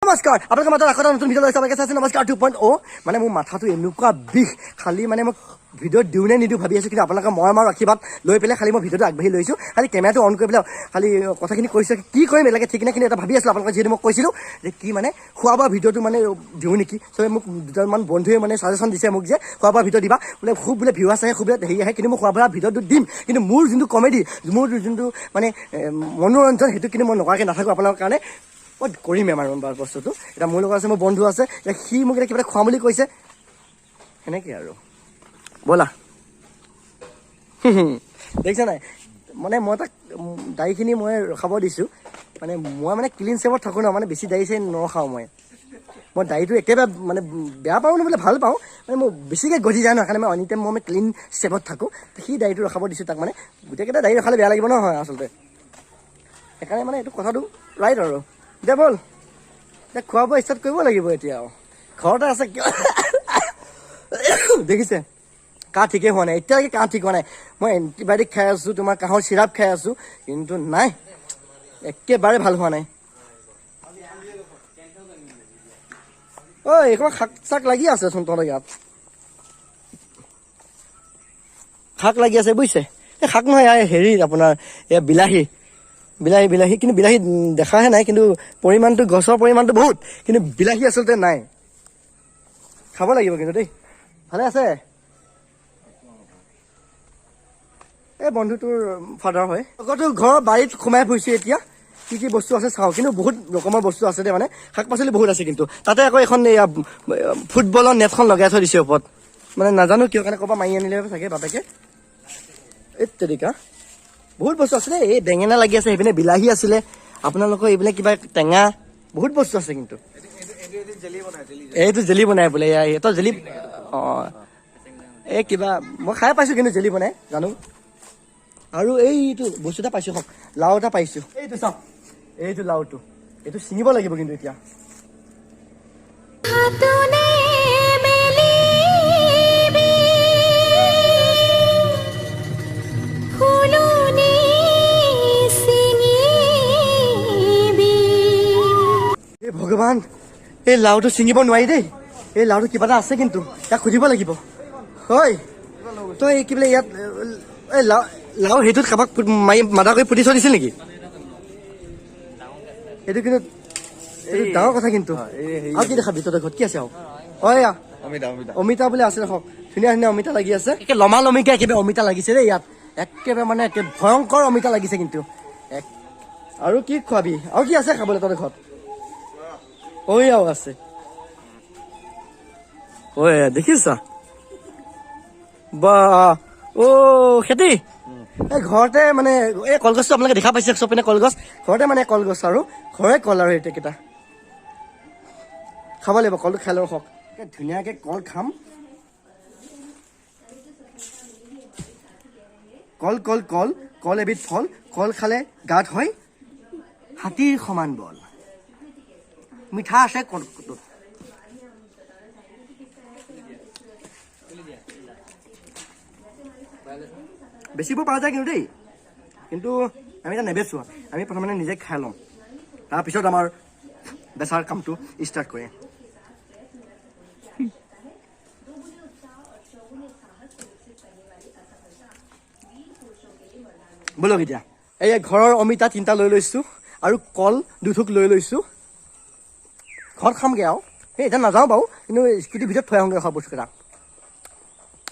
নমস্কাৰ আপোনালোকে মাত্ৰ আকৌ নতুন ভিডিঅ' লৈছে আপোনালোকে চাইছে নমস্কাৰ 2.0 মানে মোৰ মাথাটো এনেকুৱা বিষ খালি মানে মই ভিডিঅ'ত দিওঁ নে নিদিওঁ ভাবি আছোঁ কিন্তু আপোনালোকে মৰম আৰু আশীৰ্বাদ লৈ পেলাই খালি মই ভিডিঅ'টো আগবাঢ়ি লৈছোঁ খালি কেমেৰাটো অন কৰি পেলাই খালি কথাখিনি কৈছোঁ কি কৰিম এলাকে ঠিক নাই কিন্তু এটা ভাবি আছিলোঁ আপোনালোকে যিহেতু মই কৈছিলোঁ যে কি মানে খোৱা বোৱা ভিডিঅ'টো মানে দিওঁ নেকি চবে মোক দুজনমান বন্ধুৱে মানে ছাজেশ্যন দিছে মোক যে খোৱা বোৱা ভিডিঅ' দিবা বোলে খুব বোলে ভিউৱাৰ্ছ আহে খুব বোলে হেৰি আহে কিন্তু মই খোৱা বোৱা ভিডিঅ'টো দিম কিন্তু মোৰ যোনটো কমেডি মোৰ যোনটো মানে মনোৰঞ্জন সেইটো কিন্তু মই নকৰাকৈ নাথাকোঁ আপোনালোকৰ কাৰণে মই কৰিমেই আৰু বস্তুটো এতিয়া মোৰ লগত আছে মোৰ বন্ধু আছে এতিয়া সি মোক এতিয়া কিবা এটা খুৱাম বুলি কৈছে সেনেকৈ আৰু ব'লা দেখিছা নাই মানে মই তাক দাড়িখিনি মই ৰখাব দিছোঁ মানে মই মানে ক্লিন ছেভত থাকোঁ ন মানে বেছি দাড়ি চাৰি নৰখাওঁ মই দাড়িটো একেবাৰে মানে বেয়া পাওঁ বোলে ভাল পাওঁ মানে মই বেছিকৈ গজি যায় ন সেইকাৰণে মই এনি টাইম মই ক্লিন ছেভত থাকোঁ সি দাড়িটো ৰখাব দিছোঁ তাক মানে গোটেইকেইটা দাড়ি ৰখালে বেয়া লাগিব নহয় আচলতে সেইকাৰণে মানে এইটো কথাটো ৰাইট আৰু দে ব'ল এতিয়া খোৱা বোৱা ষ্টাৰ্ট কৰিব লাগিব এতিয়া আৰু ঘৰতে আছে দেখিছে কাহ ঠিকেই হোৱা নাই এতিয়ালৈকে কাহ ঠিক হোৱা নাই মই এণ্টিবায়'টিক খাই আছোঁ তোমাৰ কাহৰ চিৰাপ খাই আছোঁ কিন্তু নাই একেবাৰে ভাল হোৱা নাই ঐ এইখন শাক চাক লাগি আছেচোন তহঁতৰ ইয়াত শাক লাগি আছে বুজিছে এই শাক নহয় হেৰি আপোনাৰ এয়া বিলাহী কিন্তু বিলাহী দেখাহে নাই কিন্তু পৰিমাণটো গছৰ পৰিমাণটো বহুত কিন্তু বিলাহী আচলতে নাই খাব লাগিব কিন্তু দেই ভালে আছে এই বন্ধুটোৰ ফাদাৰ হয় আগতো ঘৰৰ বাৰীত সোমাই ফুৰিছোঁ এতিয়া কি কি বস্তু আছে চাওঁ কিন্তু বহুত ৰকমৰ বস্তু আছে দেই মানে শাক পাচলি বহুত আছে কিন্তু তাতে আকৌ এখন এয়া ফুটবলৰ নেটখন লগাই থৈ দিছে ওপৰত মানে নাজানো কিয় কাৰণে ক'ৰবাত মাৰি আনিলে চাগে বাপেকে এই তেনেকুৱা বহুত বস্তু আছিলে এই বেঙেনা লাগি আছে সেইপিনে বিলাহী আছিলে আপোনালোকৰ এইবিলাক কিবা টেঙা বহুত বস্তু আছে কিন্তু এইটো জেলি বনাই বোলে এইটো জেলি অঁ এই কিবা মই খাই পাইছোঁ কিন্তু জেলি বনাই জানো আৰু এইটো বস্তু এটা পাইছোঁ হওক লাও এটা পাইছোঁ এইটো চাওক এইটো লাওটো এইটো ছিঙিব লাগিব কিন্তু এতিয়া ভগৱান এই লাওটো ছিঙিব নোৱাৰি দেই এই লাওটো কিবা এটা আছে কিন্তু তাক সুধিব লাগিব হয় তই কি বোলে ইয়াত এই লাও সেইটোত কাৰোবাক মাৰি মাদা কৰি পুতি থৈ দিছিল নেকি এইটো কিন্তু এইটো ডাঙৰ কথা কিন্তু আৰু কি দেখাবি তহঁতৰ ঘৰত কি আছে আৰু হয় অমিতা বোলে আছে দেখক ধুনীয়া ধুনীয়া অমিতা লাগি আছে একে লমা লমিকে একেবাৰে অমিতা লাগিছে দেই ইয়াত একেবাৰে মানে একে ভয়ংকৰ অমিতা লাগিছে কিন্তু আৰু কি খোৱাবি আৰু কি আছে খাবলৈ তহঁতৰ ঘৰত ঐয়াও আছে ঐ দেখিছা বা অ খেতি এই ঘৰতে মানে এই কলগছটো আপোনালোকে দেখা পাইছে চব পিনে কলগছ ঘৰতে মানে কলগছ আৰু ঘৰে কল আৰু এইকেইটা খাব লাগিব কলটো খাই লওঁ হওক ধুনীয়াকৈ কল খাম কল কল কল কল এবিধ ফল কল খালে গাত হয় হাতীৰ সমান বল মিঠা আছে কলটোত বেচিব পৰা যায় কিন্তু দেই কিন্তু আমি এতিয়া নেবেচোঁ আমি প্ৰথমে নিজে খাই ল'ম তাৰপিছত আমাৰ বেচাৰ কামটো ষ্টাৰ্ট কৰিম ব'লক এতিয়া এই ঘৰৰ অমিতা 3টা লৈ লৈছোঁ আৰু কল 2 থোক লৈ লৈছোঁ ঘৰত খামগৈ আৰু সেই এতিয়া নাযাওঁ বাৰু কিন্তু স্কুটিৰ ভিতৰত থৈ আহোঁগৈ খোৱা বস্তুকেইটা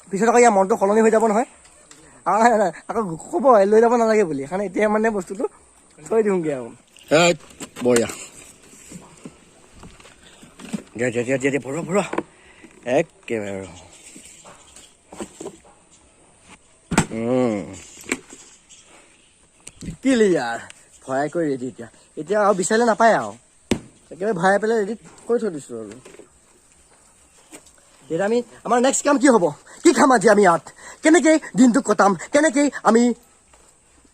পিছত আকৌ ইয়াৰ মনটো সলনি হৈ যাব নহয় আকৌ ক'ব লৈ যাব নালাগে বুলি সেইকাৰণে এতিয়া মানে বস্তুটো থৈ দিওঁগৈ আৰু বঢ়িয়া দিয়া ভৰোৱা একেবাৰে আৰু কি লিয়াৰ ভৰাই কৰি ৰেডি এতিয়া আৰু বিচাৰিলে নাপায় আৰু একেবাৰে ভৰাই পেলাই ৰেডি কৰি থৈ দিছোঁ আৰু এতিয়া আমি আমাৰ নেক্সট কাম কি হ'ব কি খাম আজি আমি ইয়াত কেনেকৈ দিনটো কটাম কেনেকৈ আমি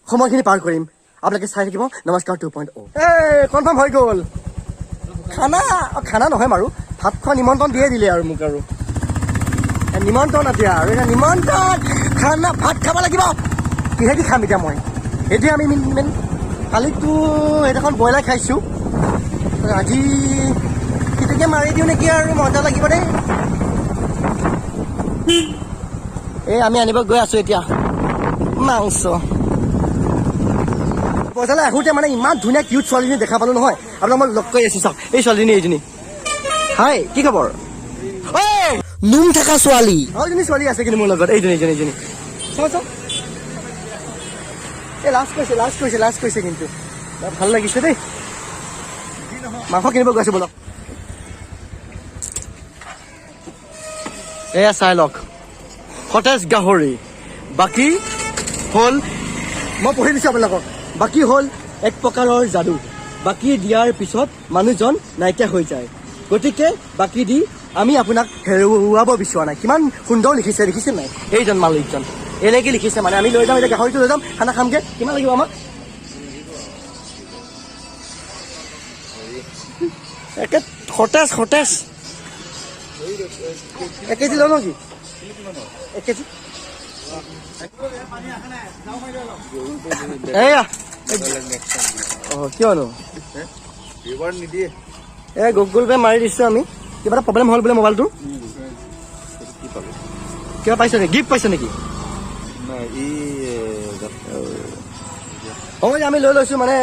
সময়খিনি পাৰ কৰিম আপোনালোকে চাই থাকিব নমস্কাৰ 2.0 এই কনফাৰ্ম হৈ গ'ল খানা নহয় বাৰু ভাত খোৱা নিমন্ত্ৰণ দিয়ে দিলে আৰু মোক আৰু নিমন্ত্ৰণ এতিয়া আৰু এতিয়া নিমন্ত্ৰণ খানা ভাত খাব লাগিব কিহেদি খাম এতিয়া মই সেইটোৱে আমি কালিতো সেইদিনাখন ব্ৰইলাৰ খাইছোঁ আজি এনেকে মাৰি দিওঁ নেকি আৰু মজা লাগিব দেই। এই আমি আনিব গৈ আছো এতিয়া মাংস। বজাৰলৈ আহোঁতে মানে ইমান ধুনীয়া কিউট ছোৱালীজনী দেখা পালো নহয়, আপোনাক মই লগ কৰি আছো। চাওক এই ছোৱালীজনী, এইজনী। হাই, কি খবৰ? নুম থকা ছোৱালী আৰু এজনী ছোৱালী আছে কিন্তু মোৰ লগত, এইজনী চাওঁ চাওঁ। এই লাষ্ট কৰিছে কিন্তু ভাল লাগিছে দেই। মাংস কিনিব গৈ আছো বলক। এয়া চাই লওক, সতেজ গাহৰি। বাকী হ'ল, মই পঢ়ি দিছোঁ আপোনালোকক, বাকী হ'ল এক প্ৰকাৰৰ যাদু। বাকী দিয়াৰ পিছত মানুহজন নাইকিয়া হৈ যায়, গতিকে বাকী দি আমি আপোনাক হেৰুৱাব বিচৰা নাই। কিমান সুন্দৰ লিখিছে নাই এইজন মালিকজন, এনেকৈ লিখিছে মানে। আমি লৈ যাম এতিয়া, গাহৰিটো লৈ যাম, খানা খামগৈ। কিমান লাগিব আমাক? একে সতেজ 1 কেজি লওঁ নেকি? 1 কেজি এয়া। কিয়নো গুগল পে' মাৰি দিছোঁ আমি। কিবা এটা প্ৰব্লেম হ'ল বোলে মোবাইলটো। কিবা পাইছ নেকি? গিফ্ট পাইছ নেকি? হ'ব আমি লৈছোঁ মানে,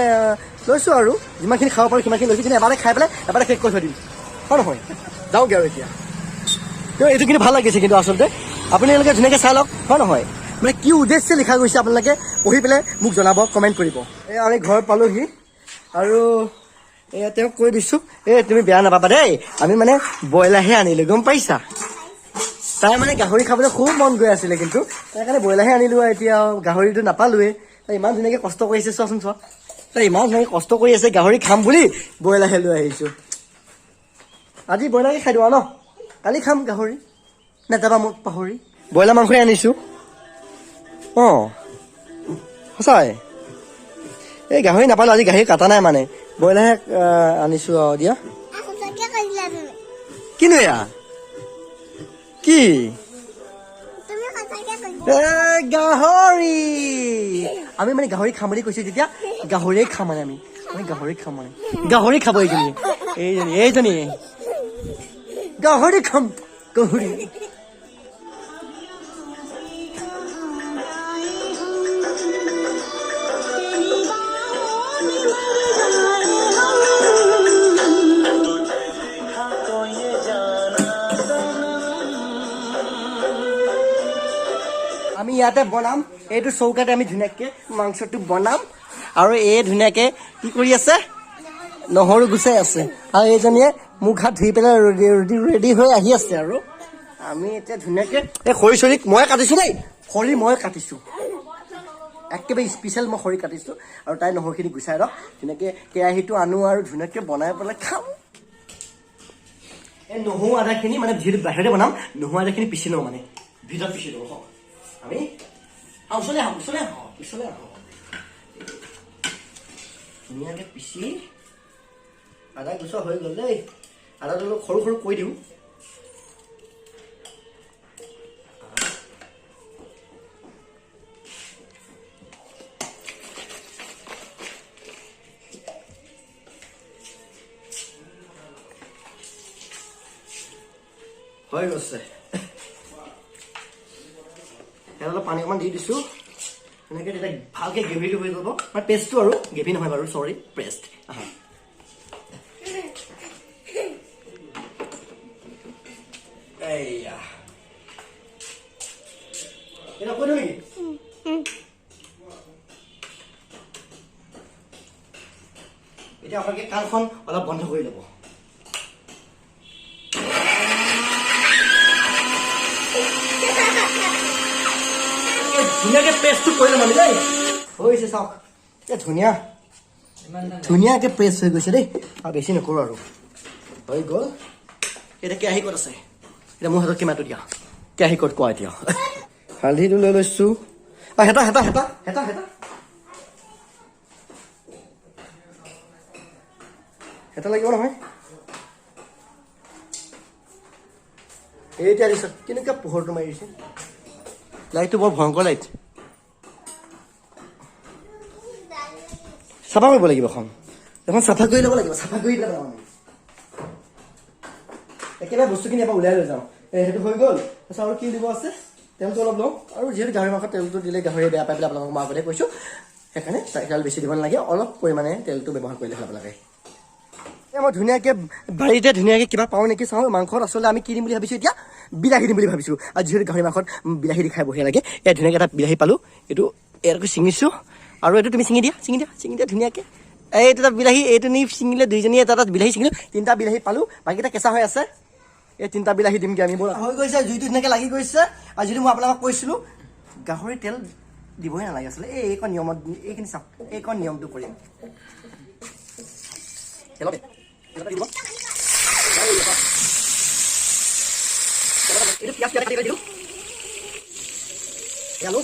লৈছোঁ আৰু যিমানখিনি খাব পাৰোঁ সিমানখিনি লৈছোঁ। কিন্তু এবাৰে খাই পেলাই এবাৰে শেষ কৰি থৈ দিম, হয় নহয়? যাওঁগৈ আৰু এতিয়া। এইটো কিন্তু ভাল লাগিছে কিন্তু আচলতে, আপোনালোকে ধুনীয়াকৈ চাই লওক, হয় নহয়? মানে কি উদ্দেশ্যে লিখা গৈছে আপোনালোকে পঢ়ি পেলাই মোক জনাব, কমেণ্ট কৰিব। এই আমি ঘৰ পালোহি আৰু তেওঁক কৈ দিছোঁ, তুমি বেয়া নাপাবা দেই, আমি মানে ব্ৰইলাৰহে আনিলোঁ, গম পাইছা? তাই মানে গাহৰি খাবলৈ খুব মন গৈ আছিলে, কিন্তু তাৰ কাৰণে ব্ৰইলাৰহে আনিলোঁ। আৰু এতিয়া গাহৰিটো নাপালোৱে। তাই ইমান ধুনীয়াকৈ কষ্ট কৰিছে, চোৱাচোন চোৱা। তাই ইমান ধুনীয়াকৈ কষ্ট কৰি আছে, গাহৰি খাম বুলি ব্ৰইলাৰহে লৈ আহিছোঁ। আজি ব্ৰইলাৰকে খাই দিওঁ আৰু ন? কালি খাম গাহৰি, নাযাবা মোক পাহৰি। ব্ৰইলাৰ মাংসই আনিছোঁ। সঁচাই এই গাহৰি নাপালোঁ আজি, গাহৰি কাটা নাই মানে, ব্ৰইলাৰহে আনিছোঁ আৰু দিয়া। কিনো এয়া কি? গাহৰি। আমি মানে গাহৰি খাম বুলি কৈছোঁ, তেতিয়া গাহৰিয়ে খাম মানে। আমি গাহৰি খাম মানে, গাহৰি খাব এইজনী গাহৰি খাম, গাহৰি। আমি ইয়াতে বনাম, এইটো চৌকাতে আমি ধুনীয়াকৈ মাংসটো বনাম। আৰু এই ধুনীয়াকৈ কি কৰি আছে, নহৰু গুচাই আছে। আৰু এইজনীয়ে মুখ হাত ধুই পেলাই ৰেডি হৈ আহি আছে। আৰু আমি এতিয়া ধুনীয়াকৈ এই খৰি চৰি মই কাটিছোঁ দেই, খৰি মই কাটিছোঁ একেবাৰে স্পেচিয়েল, মই খৰি কাটিছোঁ। আৰু তাই নহৰুখিনি গুচাই লওক, ধুনীয়াকৈ কেৰাহীটো আনো আৰু ধুনীয়াকৈ বনাই পেলাই খাম। এই নহৰু আদাখিনি মানে যিহেতু বাহিৰতে বনাম, নহৰু আদাখিনি পিচি লওঁ, মানে ভিতৰত পিচি লওঁ। আমি ওচৰলৈ আহোঁ ধুনীয়াকৈ পিচি আদা গুচোৱা হৈ গ'ল দেই। আদাটো অলপ সৰু সৰু কৈ দিওঁ। হৈ গৈছে। অলপ পানী অকণমান দি দিছোঁ, এনেকৈ তেতিয়া ভালকৈ গ্ৰেভিটো হৈ যাব। মানে পেষ্টটো আৰু গ্ৰেভি নহয় বাৰু, চৰি, পেষ্ট। এইয়া এটা কৈ দিওঁ নেকি? এতিয়া আপোনালোকে কাণখন অলপ বন্ধ কৰি ল'ব। ধুনীয়াকৈ পেষ্টটো কৰি ল'ম আমি দেই। হৈছে চাওক, ধুনীয়াকৈ পেষ্ট হৈ গৈছে দেই। আৰু বেছি নকৰোঁ আৰু, হৈ গ'ল। এতিয়া কেৰাহী ক'ত আছে? এতিয়া মোৰ হাতত কিমানটো দিয়া, কেৰাহী ক'ত কোৱা এতিয়া। হালধিটো লৈ লৈছোঁ। হেতা লাগিব নহয়। এতিয়া দিছত কেনেকুৱা পোহৰটো মাৰিছে, লাইটটো বৰ ভয়ংকৰ লাইট। চাফা কৰিব লাগিব এখন চাফা কৰি ল'ব লাগিব, চাফা কৰি পেলাই একেবাৰে বস্তুখিনি এবাৰ উলিয়াই লৈ যাওঁ সেইটো হৈ গ'ল তাৰপিছত আৰু কি দিব আছে তেলটো অলপ লওঁ আৰু যিহেতু গাহৰি মাংসত তেলটো দিলে গাহৰি বেয়া পাই পেলাই আপোনালোকক মই আগতে কৈছোঁ সেইকাৰণে তেল বেছি দিব নালাগে অলপ পৰিমাণে তেলটো ব্যৱহাৰ কৰিলে হ'ল আপোনালোকে মই ধুনীয়াকৈ বাৰীতে ধুনীয়াকৈ কিবা পাওঁ নেকি চাওঁ মাংসত আচলতে আমি কি দিম বুলি ভাবিছোঁ এতিয়া বিলাহী দিম বুলি ভাবিছোঁ আৰু যিহেতু গাহৰি মাংসত বিলাহী দি খাই বঢ়িয়া লাগে এয়া ধুনীয়াকৈ এটা বিলাহী পালোঁ এইটো ইয়াতকৈ ছিঙিছোঁ আৰু এইটো তুমি ছিঙি দিয়া ধুনীয়াকৈ এইটো এটা বিলাহী এইটো নি ছিঙিলে দুইজনীয়ে এটা বিলাহী ছিঙিলোঁ 3টা বিলাহী পালোঁ বাকীটা কেঁচা হৈ আছে এই 3টা বিলাহী দিমগৈ আমি বৰ হৈ গৈছে জুইটো ধুনীয়াকৈ লাগি গৈছে আৰু যিটো মই আপোনালোকক কৈছিলোঁ গাহৰি তেল দিবই নালাগে আচলতে এইকণ নিয়মত এইখিনি চাওক এইকণ নিয়মটো কৰিম এইটো পিঁয়াজ কাটি দিলোঁ আলু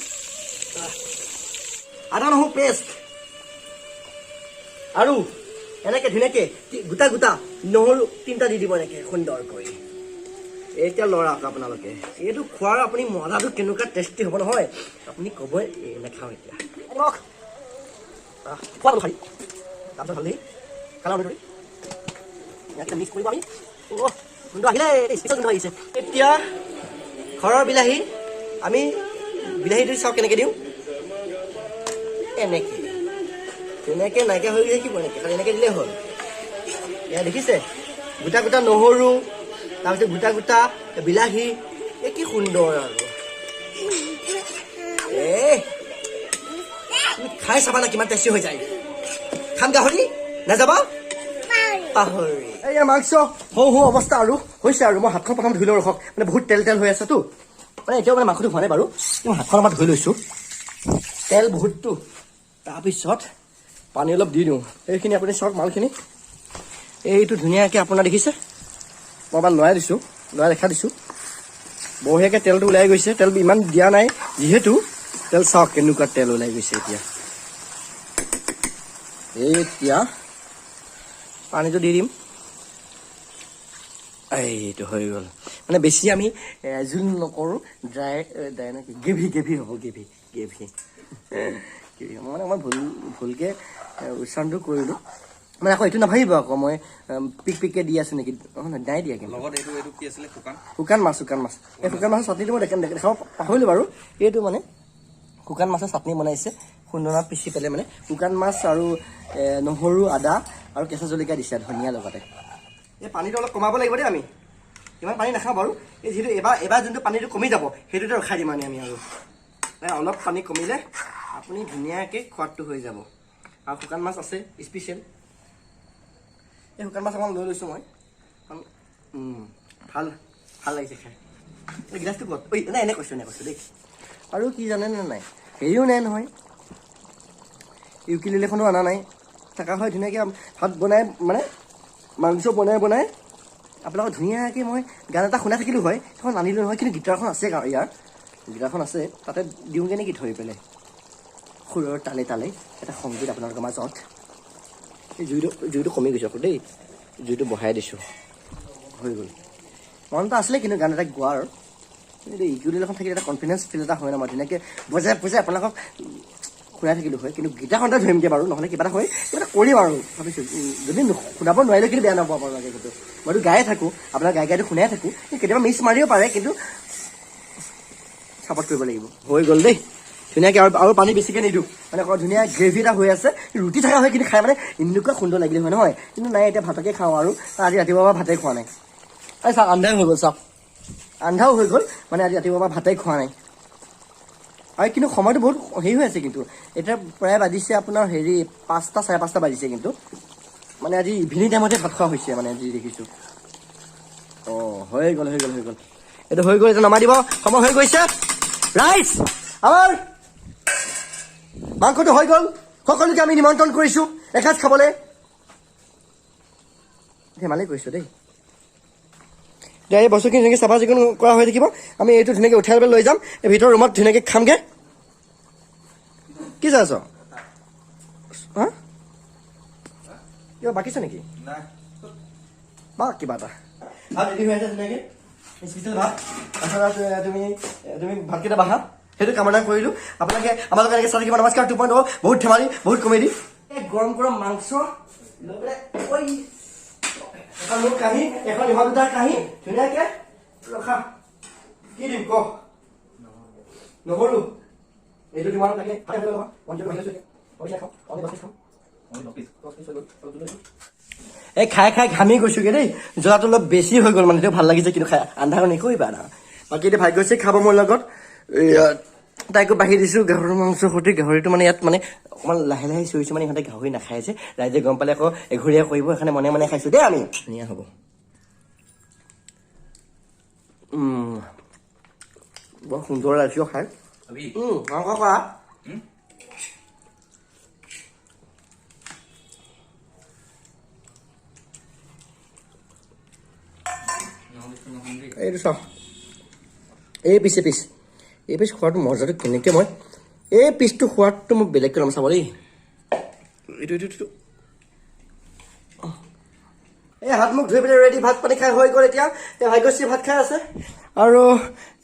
আদা নহৰু পেষ্ট আৰু এনেকৈ ধুনীয়াকৈ গোটা নহৰু 3টা দি দিব এনেকৈ সুন্দৰকৈ এতিয়া লৰাওক আপোনালোকে এইটো খোৱাৰ আপুনি মজাটো কেনেকুৱা টেষ্টি হ'ব নহয় আপুনি ক'বই নাখাওঁ এতিয়া খোৱাটো খালি তাৰপিছত হালধি কালাৰ ধৰি মিক্স কৰিব আমি গোন্ধ আহিলে গোন্ধ আহিছে এতিয়া ঘৰৰ বিলাহী আমি বিলাহীটো চাওক কেনেকৈ দিওঁ এনেকৈ নাইকিয়া হৈ থাকিব এনেকৈ খালি এনেকৈ দিলেই হ'ল এয়া দেখিছে গোটা নহৰু তাৰপিছত গোটা বিলাহী এই কি সুন্দৰ আৰু তুমি খাই চাবা না কিমান টেষ্টি হৈ যায় খাম গাহৰি নাযাবা পাহৰি এয়া মাংস হওঁ অৱস্থা আৰু হৈছে আৰু মই হাতখন প্ৰথম ধুই লওঁ ৰখক মানে বহুত তেল হৈ আছেতো মানে এতিয়াও মানে মাংসটো হোৱা নাই বাৰু মই হাতখন আমাৰ ধুই লৈছোঁ তেল বহুতটো তাৰপিছত পানী অলপ দি দিওঁ এইখিনি আপুনি চাওক মালখিনি এইটো ধুনীয়াকৈ আপোনাৰ দেখিছে মই এবাৰ লৰাই দেখা দিছোঁ বঢ়িয়াকৈ তেলটো ওলাই গৈছে তেল ইমান দিয়া নাই যিহেতু তেল চাওক কেনেকুৱা তেল ওলাই গৈছে এতিয়া পানীটো দি দিম এইটো হৈ গ'ল মানে বেছি আমি জোল নকৰোঁ ড্ৰাই নে গ্ৰেভি হ'ব গ্ৰেভি মানে মই ভুলকৈ উচ্চাৰণটো কৰিলোঁ মানে আকৌ এইটো নাভাবিব আকৌ মই পিককৈ দি আছোঁ নেকি নাই দিয়া কিন্তু শুকান মাছ এই শুকান মাছৰ চাটনিটো মই দেখাব পাহৰিলোঁ বাৰু এইটো মানে শুকান মাছৰ চাটনি বনাইছে খুন্দনা পিচি পেলাই মানে শুকান মাছ আৰু নহৰু আদা আৰু কেঁচা জলকীয়া দিছে ধনিয়া লগতে এই পানীটো অলপ কমাব লাগিব দেই আমি ইমান পানী নাখাওঁ বাৰু এই যিহেতু এবাৰ যোনটো পানীটো কমি যাব সেইটোতে ৰখাই দিম আমি আৰু অলপ পানী কমিলে আপুনি ধুনীয়াকৈ খোৱাদটো হৈ যাব আৰু শুকান মাছ আছে স্পেচিয়েল এই শুকান মাছ অকণমান লৈ লৈছোঁ মই ভাল লাগিছে খাই এই গিলাচটো ক'ত ঐ নাই এনে কৈছোঁ দেই আৰু কি জানেনে নাই হেৰিও নাই নহয় ইউকিলেলেখনো অনা নাই থকা হয় ধুনীয়াকৈ ভাত বনাই মানে মাংস বনাই আপোনালোকক ধুনীয়াকৈ মই গান এটা শুনাই থাকিলোঁ হয় সেইখন নানিলোঁ নহয় কিন্তু গীটাৰখন আছে ইয়াৰ গীটাৰখন আছে তাতে দিওঁগৈ নেকি ধৰি পেলাই সুৰৰ তালে এটা সংগীত আপোনালোকৰ মাজত এই জুইটো কমি গৈছে আকৌ দেই জুইটো বঢ়াই দিছোঁ হৈ গ'ল মন এটা আছিলে কিন্তু গান এটা গোৱাৰ কিন্তু ইউকিলেলেখন থাকিলে এটা কনফিডেঞ্চ ফিল এটা হয় ন মই ধুনীয়াকৈ বজাই আপোনালোকক শুনাই থাকিলোঁ হয় কিন্তু গীটাৰখনতে ধৰিমগৈ বাৰু নহ'লে কিবা এটা হয় কিবা এটা কৰিম আৰু ভাবিছোঁ যদি শুনাব নোৱাৰিলেও কিন্তু বেয়া নাপাব আপোনালোকে কিন্তু মইতো গায়ে থাকোঁ আপোনাৰ গায়টো শুনাই থাকোঁ কেতিয়াবা মিছ মাৰিব পাৰে কিন্তু ছাপৰ্ট কৰিব লাগিব হৈ গ'ল দেই ধুনীয়াকৈ আৰু পানী বেছিকৈ নিদিওঁ মানে অকণ ধুনীয়া গ্ৰেভি এটা হৈ আছে ৰুটি থকা হয় কিন্তু খাই মানে এনেকুৱা সুন্দৰ লাগিলে হয় নহয় কিন্তু নাই এতিয়া ভাতকে খাওঁ আৰু আজি ৰাতিপুৱাৰ পৰা ভাতেই খোৱা নাই এই চাওক আন্ধাও হৈ গ'ল চাওক আন্ধাও হৈ গ'ল মানে আজি ৰাতিপুৱাৰ পৰা ভাতেই খোৱা নাই আৰু কিন্তু সময়টো বহুত হেৰি হৈ আছে কিন্তু এতিয়া প্ৰায় বাজিছে আপোনাৰ 5টা 5:30 বাজিছে কিন্তু মানে আজি ইভিনিং টাইমতে ভাত খোৱা হৈছে মানে আজি দেখিছোঁ হৈ গ'ল এইটো হৈ গ'ল এতিয়া নমাই দিব সময় হৈ গৈছে ৰাইজ আমাৰ মাংসটো হৈ গ'ল সকলোকে আমি নিমন্ত্ৰণ কৰিছোঁ এসাঁজ খাবলৈ ধেমালি কৰিছোঁ দেই এতিয়া এই বস্তুখিনি ধুনীয়াকৈ চাফা চিকুণ কৰা হৈ থাকিব আমি এইটো ধুনীয়াকৈ উঠাই লৈ যাম এই ভিতৰৰ ৰুমত ধুনীয়াকৈ খামগৈ কি চাই আছ হা কিবা বাকী আছে নেকি বা কিবা এটা ভাত ৰেডি হৈ আছে ধুনীয়াকৈ স্পেচিয়েল ভাত তাৰপিছত তুমি ভাতকেইটা বাঢ়া সেইটো কামনা কৰিলোঁ আপোনালোকে আমাৰ লগত এনেকৈ চাই থাকিব নমস্কাৰ 2.0 বহুত ধেমালি বহুত কমেডি এই গৰম মাংস লৈ পেলাই এখন মোৰ কাঁহী এখন ইহঁত দুটাৰ কাঁহী ধুনীয়াকে ৰখা কি দিম ক নহৰু এইটো তোমাৰ লাগে এই খাই খাই ঘামি গৈছোগে দেই জ্বলাটো অলপ বেছি হৈ গ'ল মানে ভাল লাগিছে কিন্তু খাই আন্ধাৰ নকৰিবা না বাকী এতিয়া ভাগ্য হৈছে খাব মোৰ লগত তাইকো বাঢ়ি দিছোঁ গাহৰি মাংসৰ সৈতে গাহৰিটো মানে ইয়াত মানে অকণমান লাহে লাহে চৰিছোঁ মানে ইহঁতে গাহৰি নাখাই আছে ৰাইজে গম পালে আকৌ এঘৰীয়া কৰিব সেইকাৰণে মনে মনে খাইছোঁ দেই আমি ধুনীয়া হ'ব বৰ সুন্দৰ লাগিছে খাই মাংস খোৱা এইটো চাওঁ এই পিছ খোৱাটো মজাটো কেনেকৈ মই এই পিচটো খোৱাটো মই বেলেগকৈ ল'ম চাব দেই এইটো এই হাত মুখ ধুই পেলাই ৰেডি ভাত পানী খাই হৈ গ'ল এতিয়া এই ভাগ্যশ্ৰী ভাত খাই আছে আৰু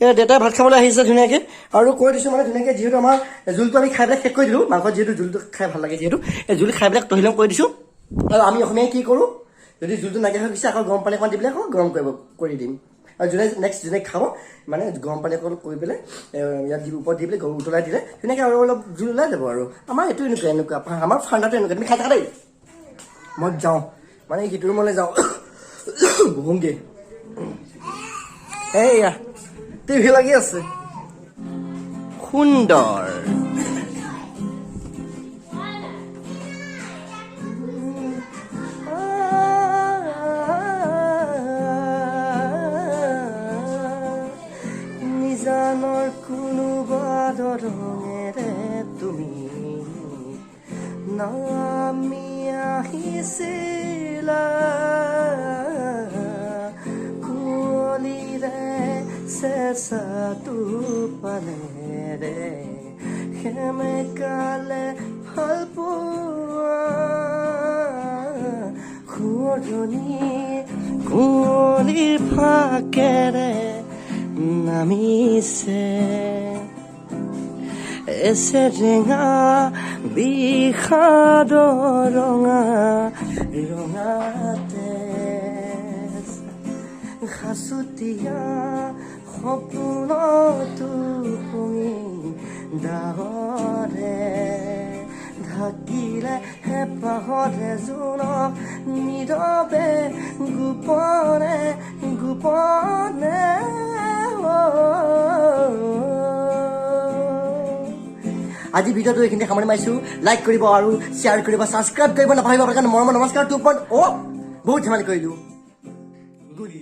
এই দেউতাই ভাত খাবলৈ আহিছে ধুনীয়াকৈ আৰু কৈ দিছোঁ মানে ধুনীয়াকৈ যিহেতু আমাৰ জোলটো আমি খাই পেলাই শেষ কৰি দিলোঁ মাংস যিহেতু জোলটো খাই ভাল লাগে যিহেতু এই জোল খাই পেলাই তহিলং কৰি দিছোঁ আৰু আমি অসমীয়াই কি কৰোঁ যদি জোলটো নাইকিয়া হৈ গৈছে আকৌ গৰম পানী অকণ দি পেলাই আকৌ গৰম কৰি দিম আৰু যোনে খাব মানে গৰম পানী অকণ কৰি পেলাই ইয়াত ওপৰত দি পেলাই উতলাই দিলে ধুনীয়াকৈ আৰু অলপ জোল ওলাই যাব আৰু আমাৰ এইটো এনেকুৱা আমাৰ ঠাণ্ডাটো এনেকুৱা তুমি খাই থাকা দেই মই যাওঁ মানে সিটো ৰুমলৈ যাওঁ বহোংগে এইয়া টিভি লাগি আছে সুন্দৰ নিজানৰ কোনোবা ধৰণেৰে তুমি নামি আহিছিলা কুঁৱলীৰে চেঁচাটো পালেৰে সেমেকালে ভাল পোৱা কুঁৱলীৰ ফাকেৰে নামিছে এছে ৰেঙা বিষাদ ৰঙাতে সাঁচতীয়া সপোনতো শুনি ডাৱৰে ঢাকিলে হেঁপাহৰে জোনক নীৰৱে গোপনে আজি ভিডিঅ'টো এইখিনি সামৰি মাৰিছোঁ লাইক কৰিব আৰু শ্বেয়াৰ কৰিব ছাবস্ক্ৰাইব কৰিব নাপাহৰিব কাৰণ মৰমৰ নমস্কাৰ 2.0 বহুত ধেমালি কৰিলোঁ গুড